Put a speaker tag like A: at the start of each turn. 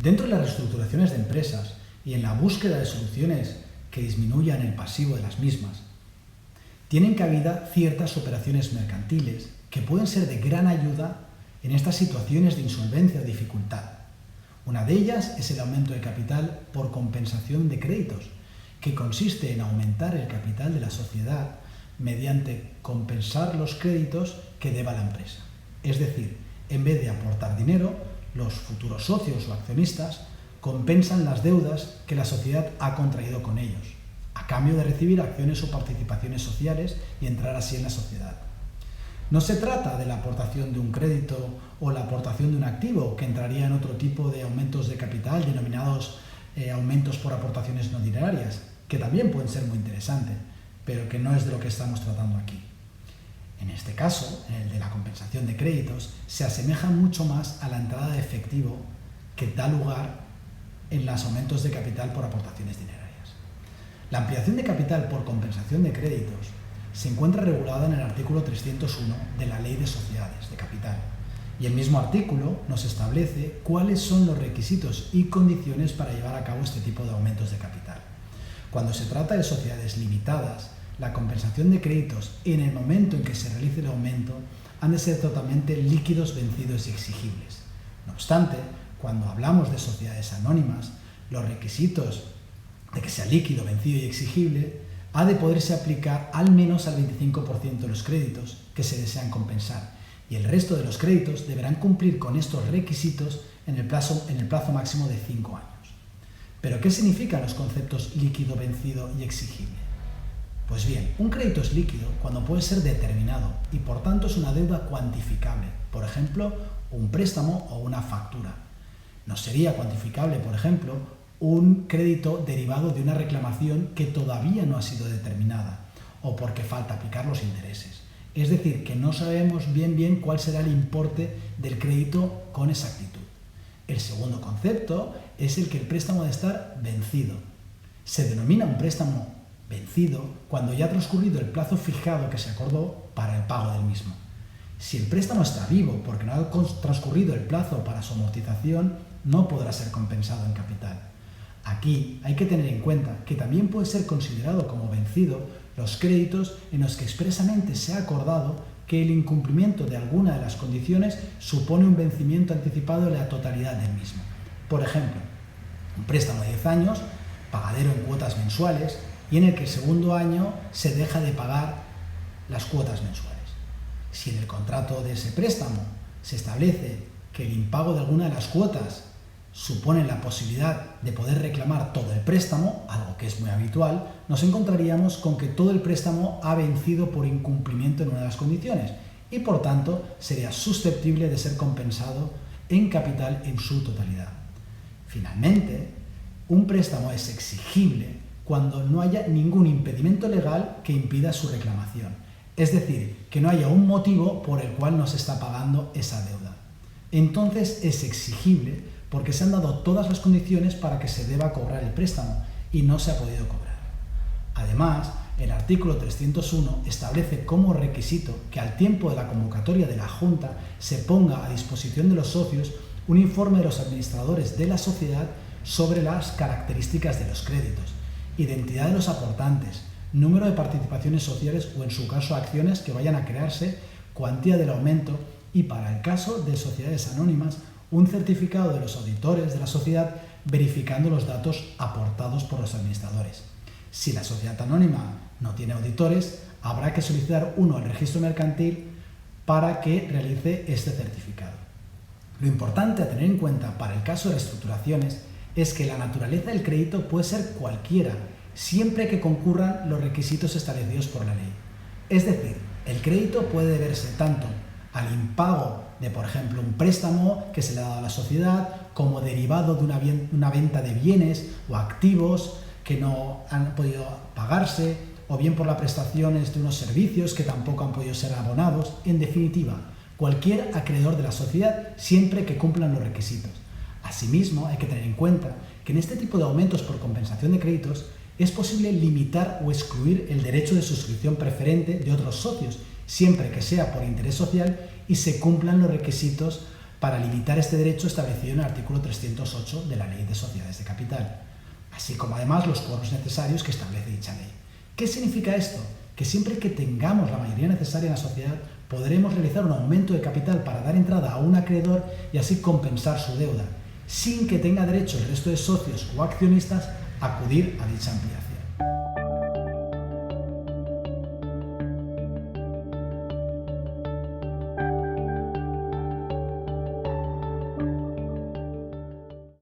A: Dentro de las reestructuraciones de empresas y en la búsqueda de soluciones que disminuyan el pasivo de las mismas, tienen cabida ciertas operaciones mercantiles que pueden ser de gran ayuda en estas situaciones de insolvencia o dificultad. Una de ellas es el aumento de capital por compensación de créditos, que consiste en aumentar el capital de la sociedad mediante compensar los créditos que deba la empresa. Es decir, en vez de aportar dinero, los futuros socios o accionistas compensan las deudas que la sociedad ha contraído con ellos, a cambio de recibir acciones o participaciones sociales y entrar así en la sociedad. No se trata de la aportación de un crédito o la aportación de un activo, que entraría en otro tipo de aumentos de capital denominados aumentos por aportaciones no dinerarias, que también pueden ser muy interesantes, pero que no es de lo que estamos tratando aquí. En este caso, en el de la compensación de créditos, se asemeja mucho más a la entrada de efectivo que da lugar en los aumentos de capital por aportaciones dinerarias. La ampliación de capital por compensación de créditos se encuentra regulada en el artículo 301 de la Ley de Sociedades de Capital, y el mismo artículo nos establece cuáles son los requisitos y condiciones para llevar a cabo este tipo de aumentos de capital. Cuando se trata de sociedades limitadas, la compensación de créditos en el momento en que se realice el aumento han de ser totalmente líquidos, vencidos y exigibles. No obstante, cuando hablamos de sociedades anónimas, los requisitos de que sea líquido, vencido y exigible ha de poderse aplicar al menos al 25% de los créditos que se desean compensar, y el resto de los créditos deberán cumplir con estos requisitos en el plazo máximo de 5 años. ¿Pero qué significan los conceptos líquido, vencido y exigible? Pues bien, un crédito es líquido cuando puede ser determinado y por tanto es una deuda cuantificable, por ejemplo, un préstamo o una factura. No sería cuantificable, por ejemplo, un crédito derivado de una reclamación que todavía no ha sido determinada o porque falta aplicar los intereses. Es decir, que no sabemos bien cuál será el importe del crédito con exactitud. El segundo concepto es el que el préstamo debe estar vencido. Se denomina un préstamo vencido cuando ya ha transcurrido el plazo fijado que se acordó para el pago del mismo. Si el préstamo está vivo porque no ha transcurrido el plazo para su amortización, no podrá ser compensado en capital. Aquí hay que tener en cuenta que también puede ser considerado como vencido los créditos en los que expresamente se ha acordado que el incumplimiento de alguna de las condiciones supone un vencimiento anticipado de la totalidad del mismo. Por ejemplo, un préstamo de 10 años, pagadero en cuotas mensuales, y en el que el segundo año se deja de pagar las cuotas mensuales. Si en el contrato de ese préstamo se establece que el impago de alguna de las cuotas supone la posibilidad de poder reclamar todo el préstamo, algo que es muy habitual, nos encontraríamos con que todo el préstamo ha vencido por incumplimiento en una de las condiciones y por tanto sería susceptible de ser compensado en capital en su totalidad. Finalmente, un préstamo es exigible cuando no haya ningún impedimento legal que impida su reclamación, es decir, que no haya un motivo por el cual no se está pagando esa deuda. Entonces es exigible porque se han dado todas las condiciones para que se deba cobrar el préstamo y no se ha podido cobrar. Además, el artículo 301 establece como requisito que al tiempo de la convocatoria de la Junta se ponga a disposición de los socios un informe de los administradores de la sociedad sobre las características de los créditos, identidad de los aportantes, número de participaciones sociales o en su caso acciones que vayan a crearse, cuantía del aumento y para el caso de sociedades anónimas un certificado de los auditores de la sociedad verificando los datos aportados por los administradores. Si la sociedad anónima no tiene auditores, habrá que solicitar uno al registro mercantil para que realice este certificado. Lo importante a tener en cuenta para el caso de reestructuraciones es que la naturaleza del crédito puede ser cualquiera, siempre que concurran los requisitos establecidos por la ley. Es decir, el crédito puede deberse tanto al impago de, por ejemplo, un préstamo que se le ha dado a la sociedad, como derivado de una venta de bienes o activos que no han podido pagarse, o bien por las prestaciones de unos servicios que tampoco han podido ser abonados. En definitiva, cualquier acreedor de la sociedad, siempre que cumplan los requisitos. Asimismo, hay que tener en cuenta que en este tipo de aumentos por compensación de créditos es posible limitar o excluir el derecho de suscripción preferente de otros socios, siempre que sea por interés social y se cumplan los requisitos para limitar este derecho establecido en el artículo 308 de la Ley de Sociedades de Capital, así como además los quórums necesarios que establece dicha ley. ¿Qué significa esto? Que siempre que tengamos la mayoría necesaria en la sociedad, podremos realizar un aumento de capital para dar entrada a un acreedor y así compensar su deuda, sin que tenga derecho el resto de socios o accionistas a acudir a dicha ampliación.